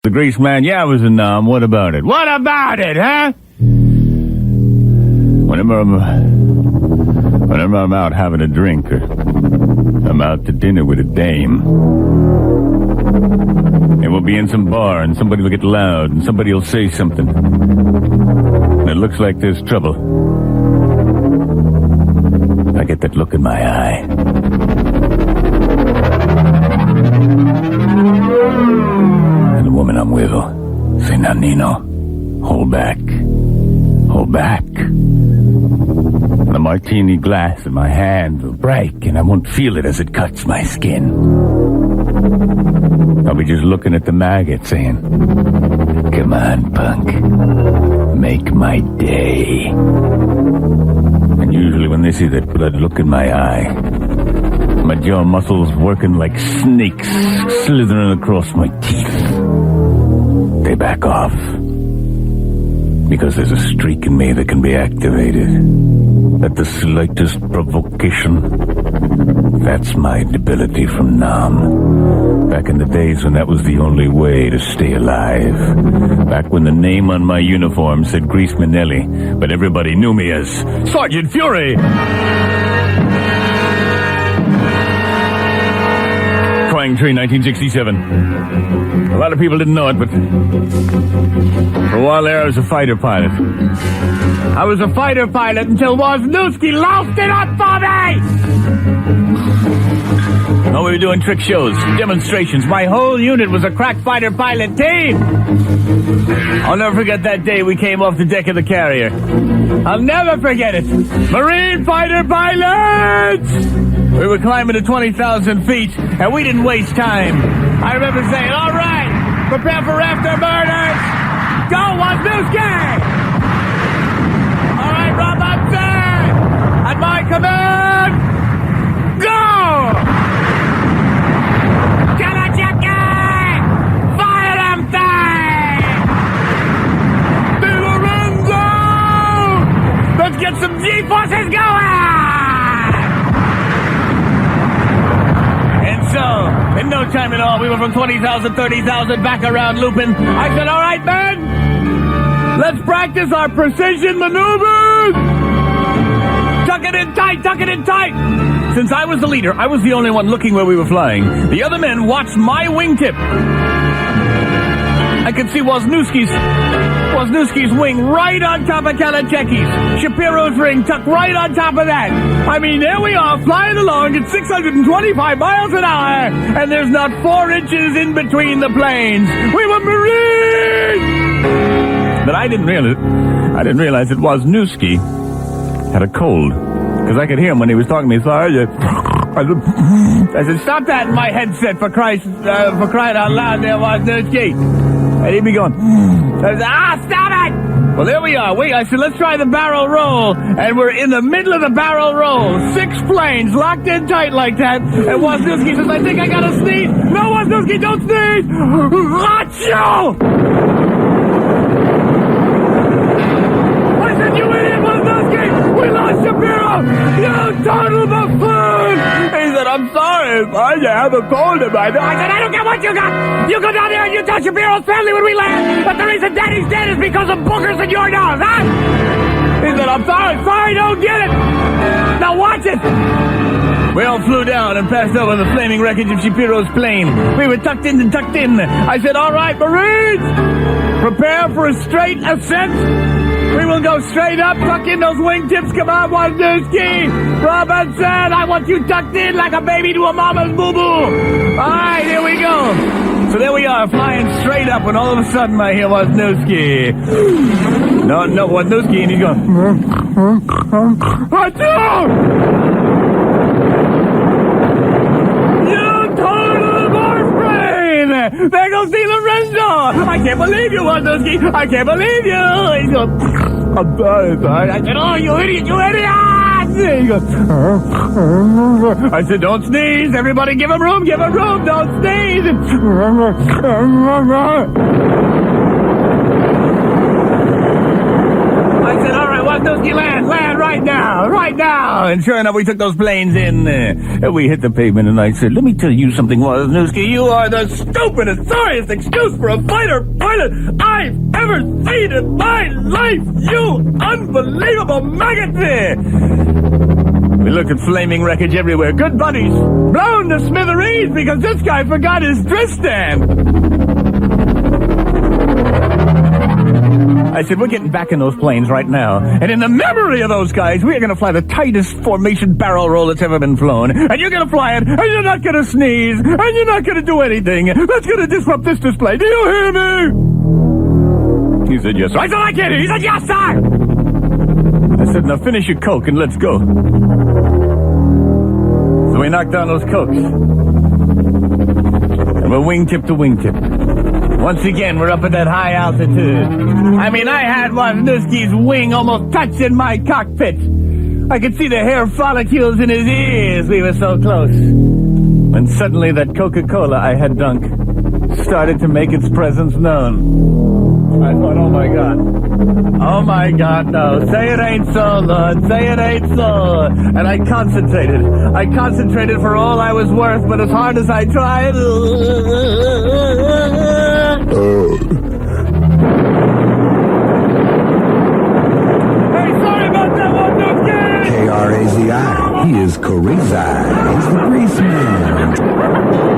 The Greaseman, yeah, I was a nom. What about it? What about it, huh? Whenever I'm out having a drink, or I'm out to dinner with a dame, and we'll be in some bar, and somebody will get loud, and somebody will say something, and it looks like there's trouble. I get that look in my eye. And the woman I'm with will say, "Now, Nino, hold back. Hold back." The martini glass in my hand will break, and I won't feel it as it cuts my skin. I'll be just looking at the maggot saying, "Come on, punk. Make my day." And usually when they see that blood look in my eye, my jaw muscles working like snakes slithering across my teeth, they back off. Because there's a streak in me that can be activated at the slightest provocation. That's my debility from Nam. Back in the days when that was the only way to stay alive. Back when the name on my uniform said Greasemanelli, but everybody knew me as Sergeant Fury. Crying Tree, 1967. A lot of people didn't know it, but for a while there I was a fighter pilot. I was a fighter pilot until Wozneiwski lost it up for me! Oh, we were doing trick shows, demonstrations. My whole unit was a crack fighter pilot team. I'll never forget that day we came off the deck of the carrier. I'll never forget it. Marine fighter pilots! We were climbing to 20,000 feet, and we didn't waste time. I remember saying, "All right, prepare for afterburners! Go, Wozneiwski!" "All right, Robinson! At my command, go! Kalachaki! Fire them thing! Di Lorenzo! Let's get some G-forces going!" So, in no time at all, we were from 20,000, 30,000, back around looping. I said, "All right, men, let's practice our precision maneuvers. Tuck it in tight, tuck it in tight." Since I was the leader, I was the only one looking where we were flying. The other men watched my wingtip. I could see Wozneiwski's wing right on top of Kalacheki's. Shapiro's ring tucked right on top of that. I mean, there we are, flying along at 625 miles an hour, and there's not 4 inches in between the planes. We were Marines! But I didn't realize that Wozneiwski had a cold, because I could hear him when he was talking to me. So I said, "Stop that in my headset for crying out loud there, Wozneiwski." And he'd be going, I said, "Stop it!" Well, there we are. I said, "Let's try the barrel roll." And we're in the middle of the barrel roll. 6 planes locked in tight like that. And Wozneiwski says, "I think I gotta sneeze." "No, Wozneiwski, don't sneeze!" Achoo! I said, "You idiot, Wozneiwski! We lost Shapiro! You total buffoon!" He said, "I'm sorry, I have a cold in my nose." I said, "I don't care what you got! You go down there and you tell Shapiro's family when we land that the reason Daddy's dead is because of boogers in your nose, huh?" He said, "I'm sorry, don't get it! Now watch it!" We all flew down and passed over the flaming wreckage of Shapiro's plane. We were tucked in and tucked in. I said, "All right, Marines, prepare for a straight ascent. We will go straight up, tuck in those wingtips. Come on, Wozneiwski! Robinson, I want you tucked in like a baby to a mama's boo-boo. All right, here we go." So there we are, flying straight up, and all of a sudden I hear Wozneiwski. No, Wozneiwski, and he's going, "Achoo! You total barf brain! There goes Di Lorenzo! I can't believe you, Wozneiwski! I can't believe you!" He goes, "I'm sorry." I said, "Oh, you idiot, you idiot!" He goes, I said, "Don't sneeze. Everybody give him room, don't sneeze." I I said, all right, Wozneiwski, land right now. And sure enough, we took those planes in. And we hit the pavement, and I said, let me tell you something, Wozneiwski. You are the stupidest, sorriest excuse for a fighter pilot I've ever seen in my life, you unbelievable maggot. We looked at flaming wreckage everywhere. Good buddies, blown to smithereens because this guy forgot his drift stand. I said, we're getting back in those planes right now. And in the memory of those guys, we are going to fly the tightest formation barrel roll that's ever been flown. And you're going to fly it, and you're not going to sneeze, and you're not going to do anything. That's going to disrupt this display. Do you hear me? He said, yes, sir. I said, I can't hear. He said, yes, sir. I said, now finish your Coke and let's go. So we knocked down those Cokes. And we're wingtip to wingtip. Once again, we're up at that high altitude. I mean, I had Wozneiwski's wing almost touching my cockpit. I could see the hair follicles in his ears. We were so close. When suddenly that Coca-Cola I had drunk started to make its presence known. I thought, oh my God. Oh my God, no. Say it ain't so, Lord. Say it ain't so. And I concentrated. I concentrated for all I was worth, but as hard as I tried... Hey, sorry about that one, K-R-A-Z-I. He is Greaseman. He's the Greaseman.